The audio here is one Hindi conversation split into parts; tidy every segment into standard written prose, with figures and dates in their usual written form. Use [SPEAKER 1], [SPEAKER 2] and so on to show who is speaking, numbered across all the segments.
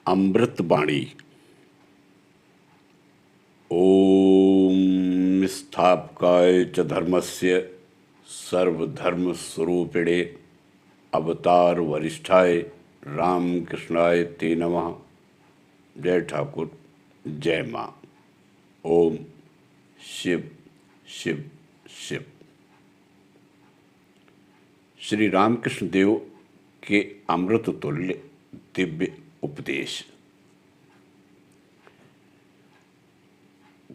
[SPEAKER 1] अमृतवाणी। ओम स्थापकाय च धर्मस्य सर्वधर्मस्वरूपिणे अवतार वरिष्ठाय रामकृष्णाय ते नमः। जय ठाकुर, जय माँ। ओम शिव शिव शिव। श्री रामकृष्ण देव के अमृत तुल्य दिव्य उपदेश।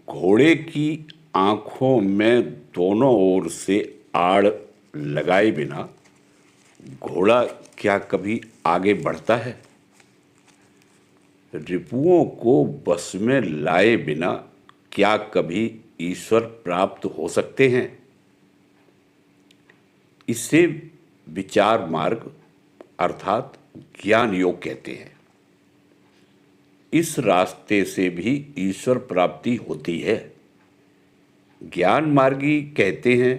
[SPEAKER 1] घोड़े की आंखों में दोनों ओर से आड़ लगाए बिना घोड़ा क्या कभी आगे बढ़ता है? रिपुओं को बस में लाए बिना क्या कभी ईश्वर प्राप्त हो सकते हैं? इसे विचार मार्ग अर्थात ज्ञान योग कहते हैं। इस रास्ते से भी ईश्वर प्राप्ति होती है। ज्ञान मार्गी कहते हैं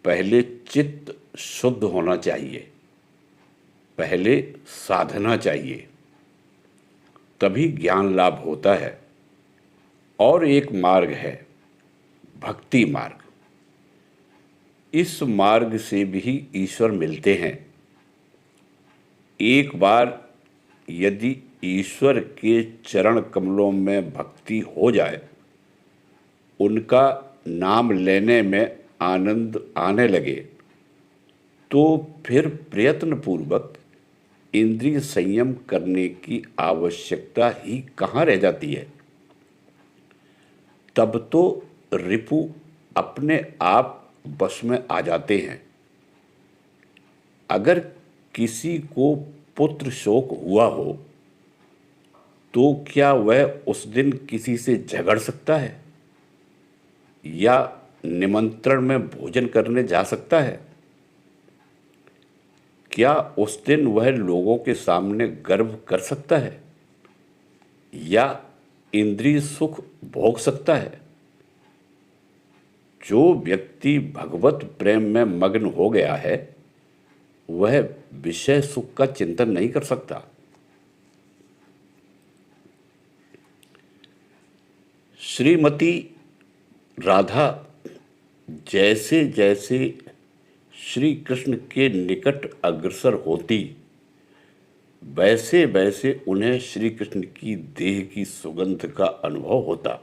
[SPEAKER 1] पहले चित्त शुद्ध होना चाहिए, पहले साधना चाहिए, तभी ज्ञान लाभ होता है। और एक मार्ग है भक्ति मार्ग। इस मार्ग से भी ईश्वर मिलते हैं। एक बार यदि ईश्वर के चरण कमलों में भक्ति हो जाए, उनका नाम लेने में आनंद आने लगे, तो फिर प्रयत्न पूर्वक इंद्रिय संयम करने की आवश्यकता ही कहाँ रह जाती है। तब तो रिपु अपने आप बस में आ जाते हैं। अगर किसी को पुत्र शोक हुआ हो तो क्या वह उस दिन किसी से झगड़ सकता है या निमंत्रण में भोजन करने जा सकता है? क्या उस दिन वह लोगों के सामने गर्व कर सकता है या इंद्रिय सुख भोग सकता है? जो व्यक्ति भगवत प्रेम में मग्न हो गया है, वह विषय सुख का चिंतन नहीं कर सकता। श्रीमती राधा जैसे जैसे श्री कृष्ण के निकट अग्रसर होती, वैसे वैसे उन्हें श्री कृष्ण की देह की सुगंध का अनुभव होता।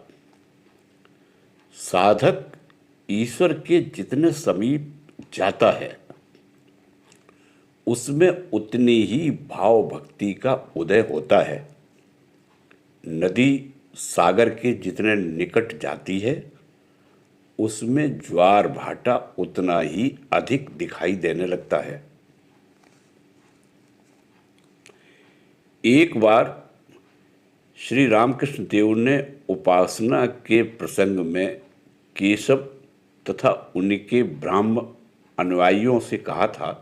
[SPEAKER 1] साधक ईश्वर के जितने समीप जाता है, उसमें उतनी ही भाव भक्ति का उदय होता है। नदी सागर के जितने निकट जाती है, उसमें ज्वार भाटा उतना ही अधिक दिखाई देने लगता है। एक बार श्री रामकृष्ण देव ने उपासना के प्रसंग में केशव तथा उनके ब्राह्म अनुयायियों से कहा था,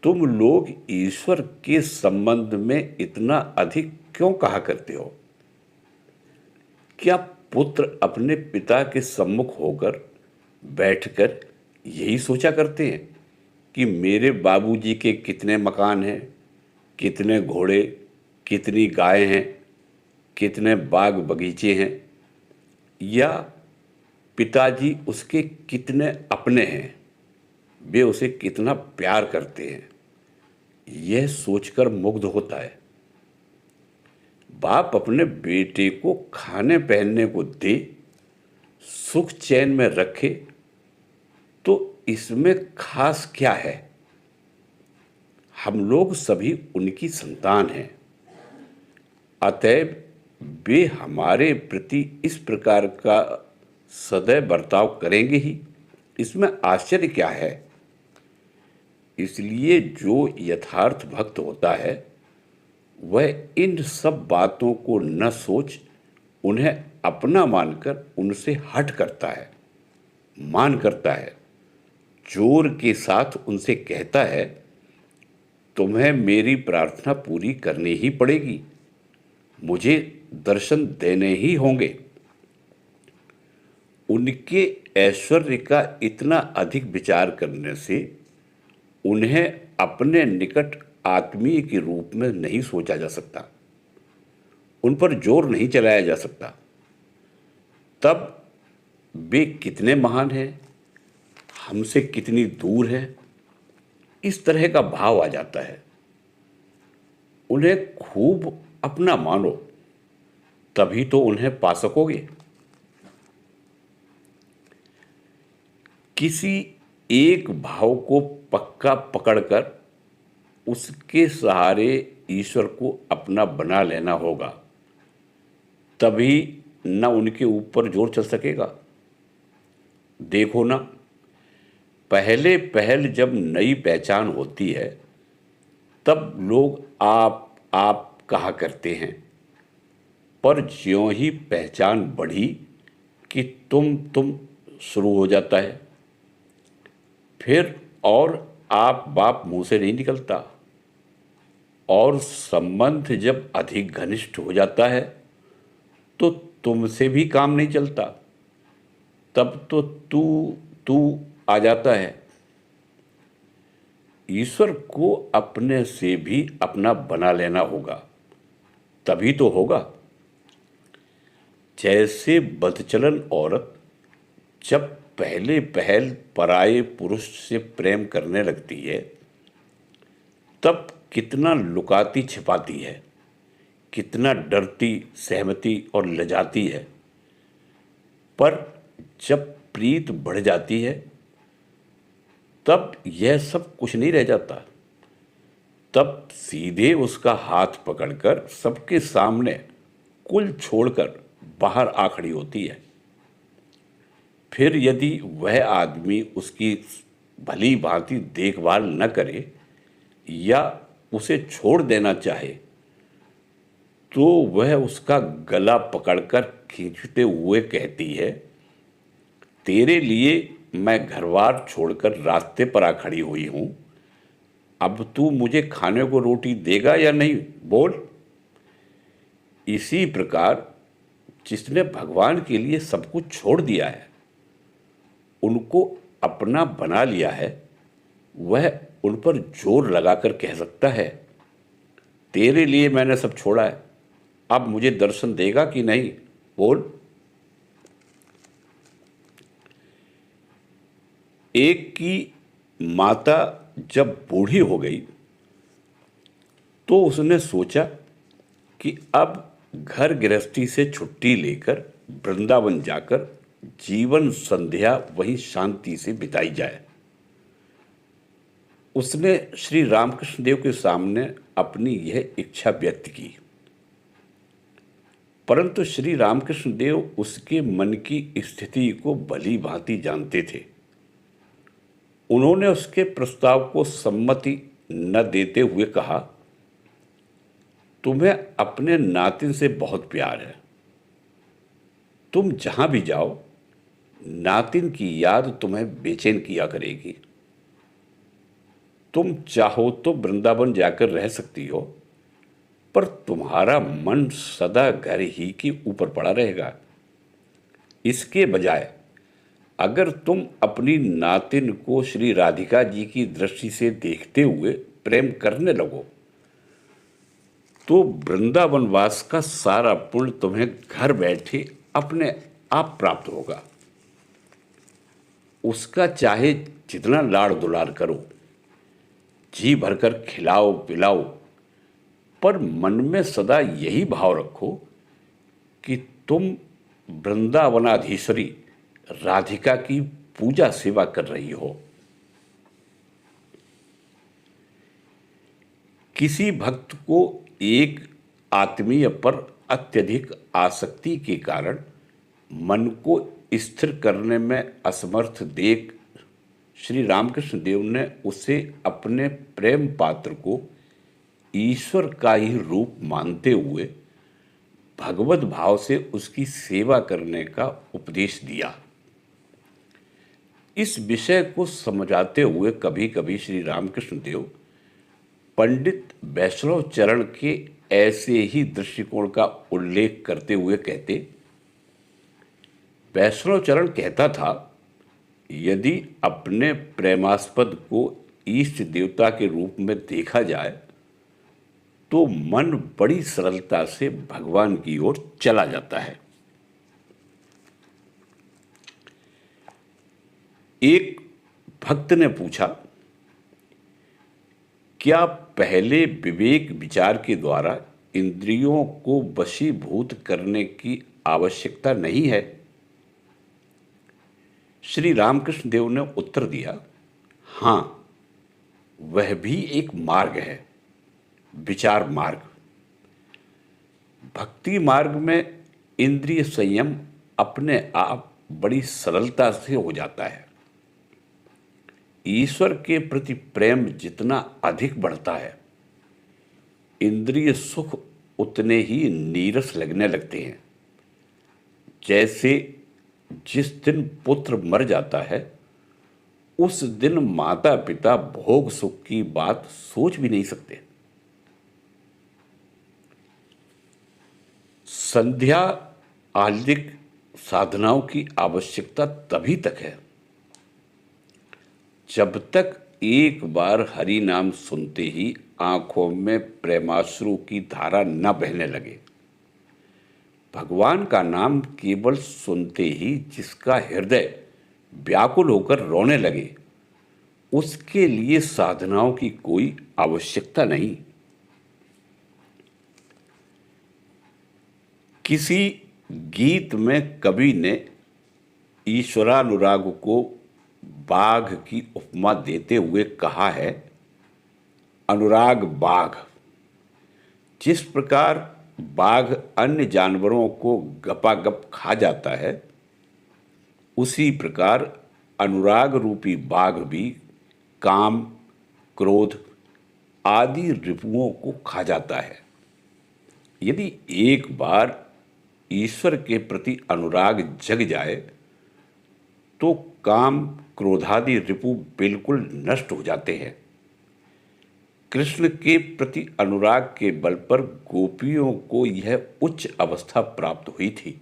[SPEAKER 1] तुम लोग ईश्वर के संबंध में इतना अधिक क्यों कहा करते हो? क्या पुत्र अपने पिता के सम्मुख होकर बैठकर यही सोचा करते हैं कि मेरे बाबूजी के कितने मकान हैं, कितने घोड़े, कितनी गायें हैं, कितने बाग बगीचे हैं, या पिताजी उसके कितने अपने हैं, वे उसे कितना प्यार करते हैं? यह सोचकर मुग्ध होता है। बाप अपने बेटे को खाने पहनने को दे, सुख चैन में रखे, तो इसमें खास क्या है? हम लोग सभी उनकी संतान हैं, अतएव वे हमारे प्रति इस प्रकार का सदैव बर्ताव करेंगे ही। इसमें आश्चर्य क्या है? इसलिए जो यथार्थ भक्त होता है, वह इन सब बातों को न सोच उन्हें अपना मानकर उनसे हट करता है, मान करता है, जोर के साथ उनसे कहता है, तुम्हें मेरी प्रार्थना पूरी करनी ही पड़ेगी, मुझे दर्शन देने ही होंगे। उनके ऐश्वर्य का इतना अधिक विचार करने से उन्हें अपने निकट आत्मीय के रूप में नहीं सोचा जा सकता, उन पर जोर नहीं चलाया जा सकता, तब वे कितने महान हैं, हमसे कितनी दूर है, इस तरह का भाव आ जाता है। उन्हें खूब अपना मानो, तभी तो उन्हें पा सकोगे। किसी एक भाव को पक्का पकड़कर उसके सहारे ईश्वर को अपना बना लेना होगा, तभी न उनके ऊपर जोर चल सकेगा। देखो ना, पहले पहल जब नई पहचान होती है तब लोग आप कहा करते हैं, पर ज्यों ही पहचान बढ़ी कि तुम शुरू हो जाता है, फिर और आप बाप मुंह से नहीं निकलता, और संबंध जब अधिक घनिष्ठ हो जाता है तो तुमसे भी काम नहीं चलता, तब तो तू आ जाता है। ईश्वर को अपने से भी अपना बना लेना होगा, तभी तो होगा। जैसे बदचलन औरत जब पहले पहल पराये पुरुष से प्रेम करने लगती है, तब कितना लुकाती छिपाती है, कितना डरती सहमती और लजाती है, पर जब प्रीत बढ़ जाती है तब यह सब कुछ नहीं रह जाता। तब सीधे उसका हाथ पकड़कर सबके सामने कुल छोड़कर बाहर आ खड़ी होती है। फिर यदि वह आदमी उसकी भली भांति देखभाल न करे या उसे छोड़ देना चाहे, तो वह उसका गला पकड़कर खींचते हुए कहती है, तेरे लिए मैं घरबार छोड़कर रास्ते पर आ खड़ी हुई हूँ, अब तू मुझे खाने को रोटी देगा या नहीं, बोल। इसी प्रकार जिसने भगवान के लिए सब कुछ छोड़ दिया है, उनको अपना बना लिया है, वह उन पर जोर लगाकर कह सकता है, तेरे लिए मैंने सब छोड़ा है, अब मुझे दर्शन देगा कि नहीं, बोल। एक की माता जब बूढ़ी हो गई तो उसने सोचा कि अब घर गृहस्थी से छुट्टी लेकर वृंदावन जाकर जीवन संध्या वहीं शांति से बिताई जाए। उसने श्री रामकृष्ण देव के सामने अपनी यह इच्छा व्यक्त की, परंतु श्री रामकृष्ण देव उसके मन की स्थिति को भली भांति जानते थे। उन्होंने उसके प्रस्ताव को सम्मति न देते हुए कहा, तुम्हें अपने नातिन से बहुत प्यार है, तुम जहां भी जाओ नातिन की याद तुम्हें बेचैन किया करेगी। तुम चाहो तो वृंदावन जाकर रह सकती हो, पर तुम्हारा मन सदा घर ही के ऊपर पड़ा रहेगा। इसके बजाय अगर तुम अपनी नातिन को श्री राधिका जी की दृष्टि से देखते हुए प्रेम करने लगो, तो वृंदावनवास का सारा पुण्य तुम्हें घर बैठे अपने आप प्राप्त होगा। उसका चाहे जितना लाड़ दुलार करो, जी भरकर खिलाओ पिलाओ, पर मन में सदा यही भाव रखो कि तुम वृंदावनाधीश्वरी राधिका की पूजा सेवा कर रही हो। किसी भक्त को एक आत्मीय पर अत्यधिक आसक्ति के कारण मन को स्थिर करने में असमर्थ देख श्री रामकृष्ण देव ने उसे अपने प्रेम पात्र को ईश्वर का ही रूप मानते हुए भगवत भाव से उसकी सेवा करने का उपदेश दिया। इस विषय को समझाते हुए कभी कभी श्री रामकृष्ण देव पंडित वैष्णव चरण के ऐसे ही दृष्टिकोण का उल्लेख करते हुए कहते, वैष्णव चरण कहता था, यदि अपने प्रेमास्पद को इष्ट देवता के रूप में देखा जाए तो मन बड़ी सरलता से भगवान की ओर चला जाता है। एक भक्त ने पूछा, क्या पहले विवेक विचार के द्वारा इंद्रियों को वशीभूत करने की आवश्यकता नहीं है? श्री रामकृष्ण देव ने उत्तर दिया, हाँ, वह भी एक मार्ग है, विचार मार्ग। भक्ति मार्ग में इंद्रिय संयम अपने आप बड़ी सरलता से हो जाता है। ईश्वर के प्रति प्रेम जितना अधिक बढ़ता है, इंद्रिय सुख उतने ही नीरस लगने लगते हैं। जैसे जिस दिन पुत्र मर जाता है, उस दिन माता पिता भोग सुख की बात सोच भी नहीं सकते। संध्या आल्दिक साधनाओं की आवश्यकता तभी तक है जब तक एक बार हरि नाम सुनते ही आंखों में प्रेमाश्रु की धारा न बहने लगे। भगवान का नाम केवल सुनते ही जिसका हृदय व्याकुल होकर रोने लगे, उसके लिए साधनाओं की कोई आवश्यकता नहीं। किसी गीत में कवि ने ईश्वरानुराग को बाघ की उपमा देते हुए कहा है, अनुराग बाघ। जिस प्रकार बाघ अन्य जानवरों को गपागप खा जाता है, उसी प्रकार अनुराग रूपी बाघ भी काम, क्रोध आदि रिपुओं को खा जाता है। यदि एक बार ईश्वर के प्रति अनुराग जग जाए तो काम, क्रोधादि रिपु बिल्कुल नष्ट हो जाते हैं। कृष्ण के प्रति अनुराग के बल पर गोपियों को यह उच्च अवस्था प्राप्त हुई थी।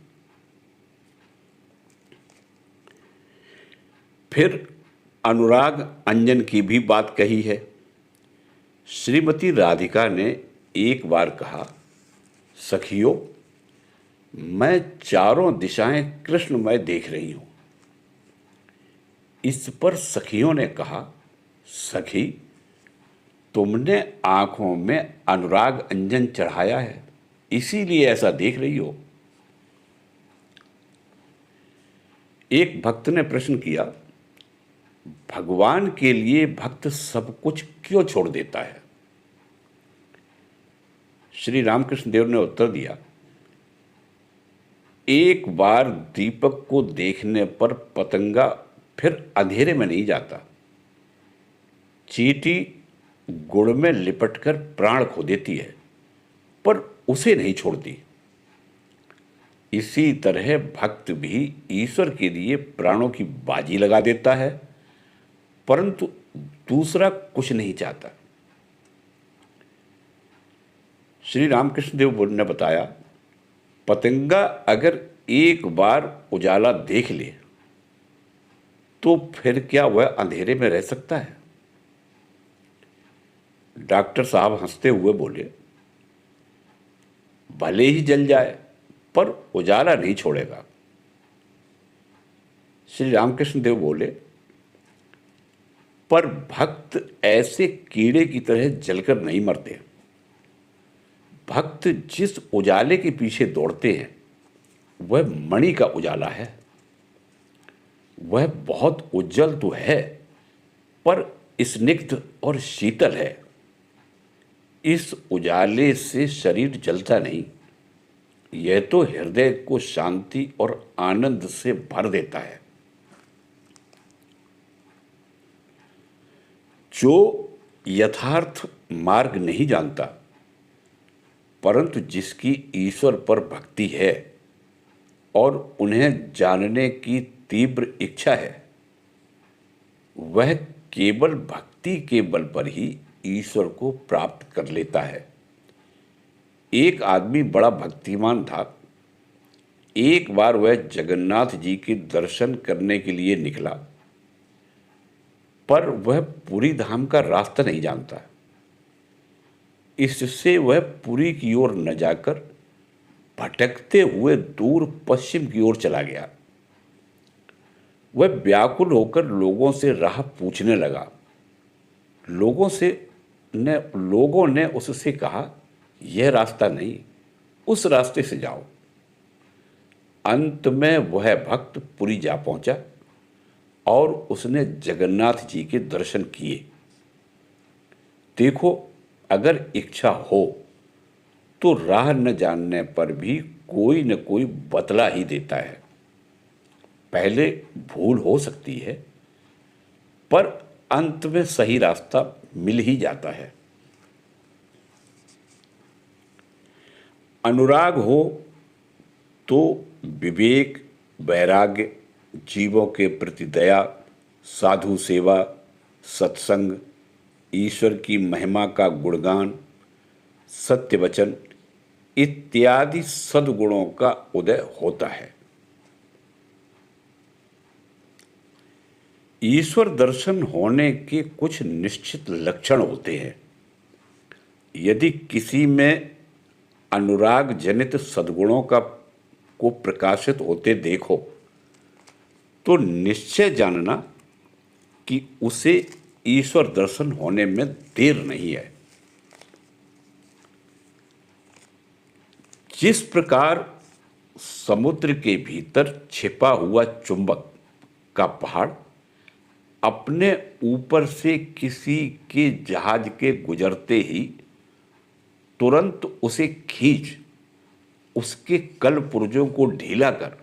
[SPEAKER 1] फिर अनुराग अंजन की भी बात कही है। श्रीमती राधिका ने एक बार कहा, सखियों, मैं चारों दिशाएं कृष्णमय देख रही हूं। इस पर सखियों ने कहा, सखी, तुमने आंखों में अनुराग अंजन चढ़ाया है, इसीलिए ऐसा देख रही हो। एक भक्त ने प्रश्न किया, भगवान के लिए भक्त सब कुछ क्यों छोड़ देता है? श्री रामकृष्ण देव ने उत्तर दिया, एक बार दीपक को देखने पर पतंगा फिर अंधेरे में नहीं जाता। चींटी गुड़ में लिपटकर प्राण खो देती है, पर उसे नहीं छोड़ती। इसी तरह भक्त भी ईश्वर के लिए प्राणों की बाजी लगा देता है, परंतु दूसरा कुछ नहीं चाहता। श्री रामकृष्ण देव ने बताया, पतंगा अगर एक बार उजाला देख ले तो फिर क्या वह अंधेरे में रह सकता है? डॉक्टर साहब हंसते हुए बोले, भले ही जल जाए पर उजाला नहीं छोड़ेगा। श्री रामकृष्ण देव बोले, पर भक्त ऐसे कीड़े की तरह जलकर नहीं मरते। भक्त जिस उजाले के पीछे दौड़ते हैं वह मणि का उजाला है। वह बहुत उज्जवल तो है, पर स्निग्ध और शीतल है। इस उजाले से शरीर जलता नहीं, यह तो हृदय को शांति और आनंद से भर देता है। जो यथार्थ मार्ग नहीं जानता, परंतु जिसकी ईश्वर पर भक्ति है और उन्हें जानने की तीव्र इच्छा है, वह केवल भक्ति के बल पर ही ईश्वर को प्राप्त कर लेता है। एक आदमी बड़ा भक्तिमान था। एक बार वह जगन्नाथ जी के दर्शन करने के लिए निकला, पर वह पुरी धाम का रास्ता नहीं जानता। इससे वह पुरी की ओर न जाकर भटकते हुए दूर पश्चिम की ओर चला गया। वह व्याकुल होकर लोगों से राह पूछने लगा। लोगों ने उससे कहा, यह रास्ता नहीं, उस रास्ते से जाओ। अंत में वह भक्त पुरी जा पहुंचा और उसने जगन्नाथ जी के दर्शन किए। देखो, अगर इच्छा हो तो राह न जानने पर भी कोई न कोई बतला ही देता है। पहले भूल हो सकती है, पर अंत में सही रास्ता मिल ही जाता है। अनुराग हो तो विवेक, वैराग्य, जीवों के प्रति दया, साधु सेवा, सत्संग, ईश्वर की महिमा का गुणगान, सत्य वचन इत्यादि सद्गुणों का उदय होता है। ईश्वर दर्शन होने के कुछ निश्चित लक्षण होते हैं। यदि किसी में अनुराग जनित सद्गुणों को प्रकाशित होते देखो तो निश्चय जानना कि उसे ईश्वर दर्शन होने में देर नहीं है। जिस प्रकार समुद्र के भीतर छिपा हुआ चुंबक का पहाड़ अपने ऊपर से किसी के जहाज के गुजरते ही तुरंत उसे खींच उसके कल पुर्जों को ढीला कर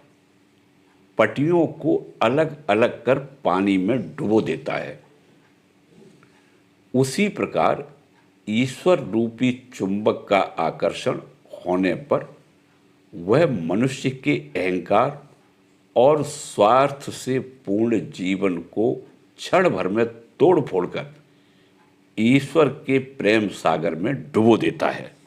[SPEAKER 1] पटियों को अलग अलग कर पानी में डुबो देता है, उसी प्रकार ईश्वर रूपी चुंबक का आकर्षण होने पर वह मनुष्य के अहंकार और स्वार्थ से पूर्ण जीवन को क्षण भर में तोड़ फोड़ कर ईश्वर के प्रेम सागर में डुबो देता है।